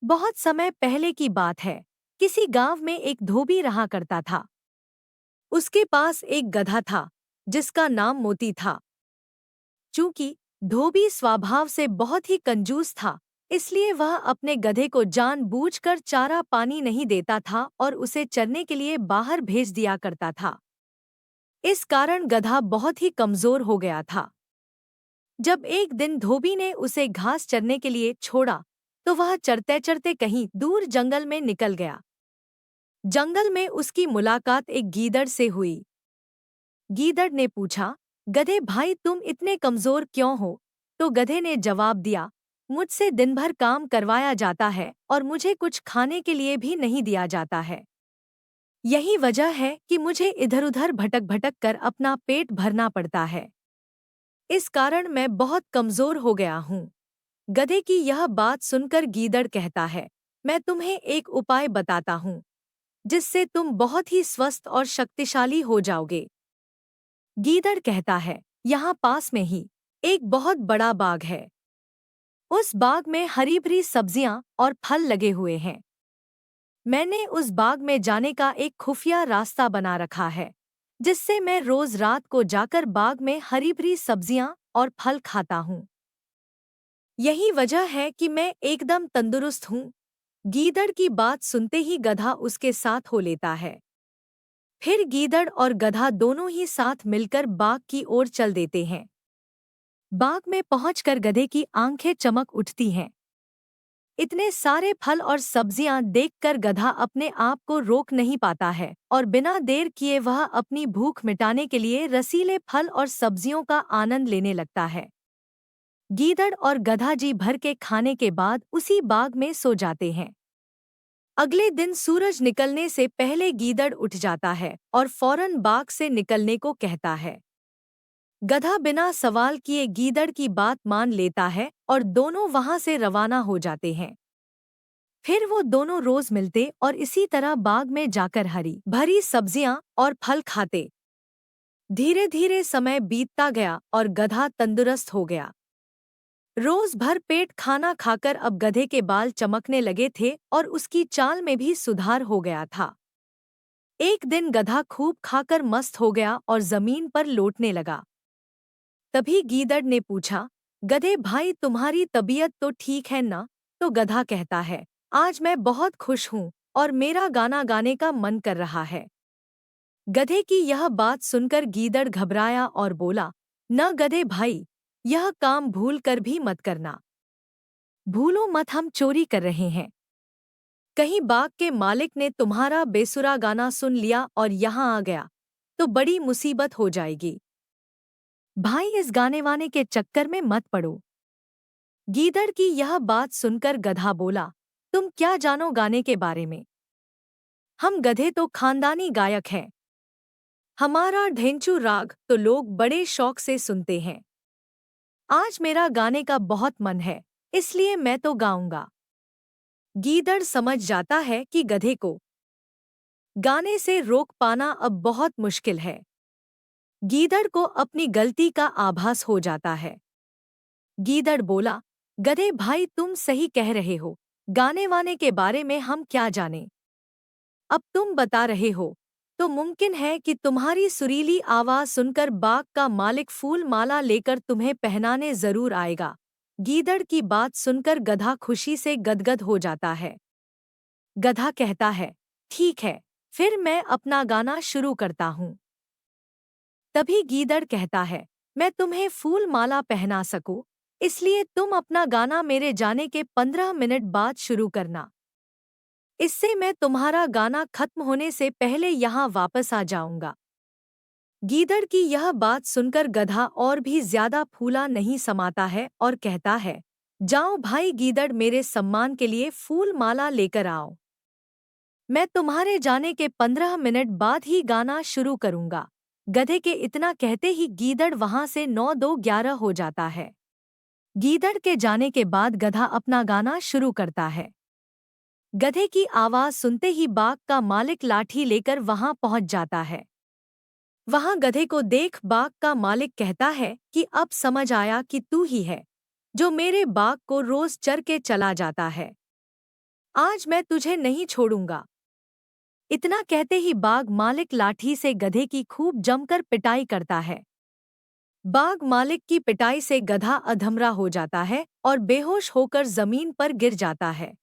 बहुत समय पहले की बात है। किसी गांव में एक धोबी रहा करता था। उसके पास एक गधा था जिसका नाम मोती था। चूंकि धोबी स्वभाव से बहुत ही कंजूस था, इसलिए वह अपने गधे को जानबूझकर चारा पानी नहीं देता था और उसे चरने के लिए बाहर भेज दिया करता था। इस कारण गधा बहुत ही कमजोर हो गया था। जब एक दिन धोबी ने उसे घास चरने के लिए छोड़ा, तो वह चरते चरते कहीं दूर जंगल में निकल गया। जंगल में उसकी मुलाकात एक गीदड़ से हुई। गीदड़ ने पूछा, गधे भाई तुम इतने कमजोर क्यों हो? तो गधे ने जवाब दिया, मुझसे दिन भर काम करवाया जाता है और मुझे कुछ खाने के लिए भी नहीं दिया जाता है। यही वजह है कि मुझे इधर उधर भटक भटक कर अपना पेट भरना पड़ता है। इस कारण मैं बहुत कमजोर हो गया हूँ। गधे की यह बात सुनकर गीदड़ कहता है, मैं तुम्हें एक उपाय बताता हूँ जिससे तुम बहुत ही स्वस्थ और शक्तिशाली हो जाओगे। गीदड़ कहता है, यहाँ पास में ही एक बहुत बड़ा बाग है। उस बाग में हरी भरी सब्जियां और फल लगे हुए हैं। मैंने उस बाग में जाने का एक खुफिया रास्ता बना रखा है, जिससे मैं रोज रात को जाकर बाग में हरी भरी सब्जियां और फल खाता हूँ। यही वजह है कि मैं एकदम तंदुरुस्त हूँ। गीदड़ की बात सुनते ही गधा उसके साथ हो लेता है। फिर गीदड़ और गधा दोनों ही साथ मिलकर बाग की ओर चल देते हैं। बाग में पहुंचकर गधे की आंखें चमक उठती हैं। इतने सारे फल और सब्जियां देखकर गधा अपने आप को रोक नहीं पाता है और बिना देर किए वह अपनी भूख मिटाने के लिए रसीले फल और सब्जियों का आनंद लेने लगता है। गीदड़ और गधा जी भर के खाने के बाद उसी बाग में सो जाते हैं। अगले दिन सूरज निकलने से पहले गीदड़ उठ जाता है और फौरन बाग से निकलने को कहता है। गधा बिना सवाल किए गीदड़ की बात मान लेता है और दोनों वहां से रवाना हो जाते हैं। फिर वो दोनों रोज मिलते और इसी तरह बाग में जाकर हरी भरी सब्जियां और फल खाते। धीरे धीरे समय बीतता गया और गधा तंदुरुस्त हो गया। रोज भर पेट खाना खाकर अब गधे के बाल चमकने लगे थे और उसकी चाल में भी सुधार हो गया था। एक दिन गधा खूब खाकर मस्त हो गया और जमीन पर लौटने लगा। तभी गीदड़ ने पूछा, गधे भाई तुम्हारी तबीयत तो ठीक है ना? तो गधा कहता है, आज मैं बहुत खुश हूँ और मेरा गाना गाने का मन कर रहा है। गधे की यह बात सुनकर गीदड़ घबराया और बोला, न गधे भाई, यह काम भूल कर भी मत करना। भूलो मत, हम चोरी कर रहे हैं। कहीं बाग के मालिक ने तुम्हारा बेसुरा गाना सुन लिया और यहाँ आ गया तो बड़ी मुसीबत हो जाएगी। भाई इस गाने वाने के चक्कर में मत पड़ो। गीदड़ की यह बात सुनकर गधा बोला, तुम क्या जानो गाने के बारे में? हम गधे तो खानदानी गायक हैं। हमारा ढेंचू राग तो लोग बड़े शौक से सुनते हैं। आज मेरा गाने का बहुत मन है, इसलिए मैं तो गाऊंगा। गीदड़ समझ जाता है कि गधे को गाने से रोक पाना अब बहुत मुश्किल है। गीदड़ को अपनी गलती का आभास हो जाता है। गीदड़ बोला, गधे भाई तुम सही कह रहे हो, गाने वाने के बारे में हम क्या जाने। अब तुम बता रहे हो तो मुमकिन है कि तुम्हारी सुरीली आवाज सुनकर बाग का मालिक फूल माला लेकर तुम्हें पहनाने जरूर आएगा। गीदड़ की बात सुनकर गधा खुशी से गदगद हो जाता है। गधा कहता है, ठीक है, फिर मैं अपना गाना शुरू करता हूँ। तभी गीदड़ कहता है, मैं तुम्हें फूल माला पहना सकूं, इसलिए तुम अपना गाना मेरे जाने के 15 मिनट बाद शुरू करना। इससे मैं तुम्हारा गाना खत्म होने से पहले यहाँ वापस आ जाऊंगा। गीदड़ की यह बात सुनकर गधा और भी ज्यादा फूला नहीं समाता है और कहता है, जाओ भाई गीदड़, मेरे सम्मान के लिए फूल माला लेकर आओ। मैं तुम्हारे जाने के 15 मिनट बाद ही गाना शुरू करूंगा। गधे के इतना कहते ही गीदड़ वहां से 9-2-11 हो जाता है। गीदड़ के जाने के बाद गधा अपना गाना शुरू करता है। गधे की आवाज सुनते ही बाग का मालिक लाठी लेकर वहां पहुंच जाता है। वहां गधे को देख बाग का मालिक कहता है कि अब समझ आया कि तू ही है जो मेरे बाग को रोज चर के चला जाता है। आज मैं तुझे नहीं छोड़ूंगा। इतना कहते ही बाग मालिक लाठी से गधे की खूब जमकर पिटाई करता है। बाग मालिक की पिटाई से गधा अधमरा हो जाता है और बेहोश होकर जमीन पर गिर जाता है।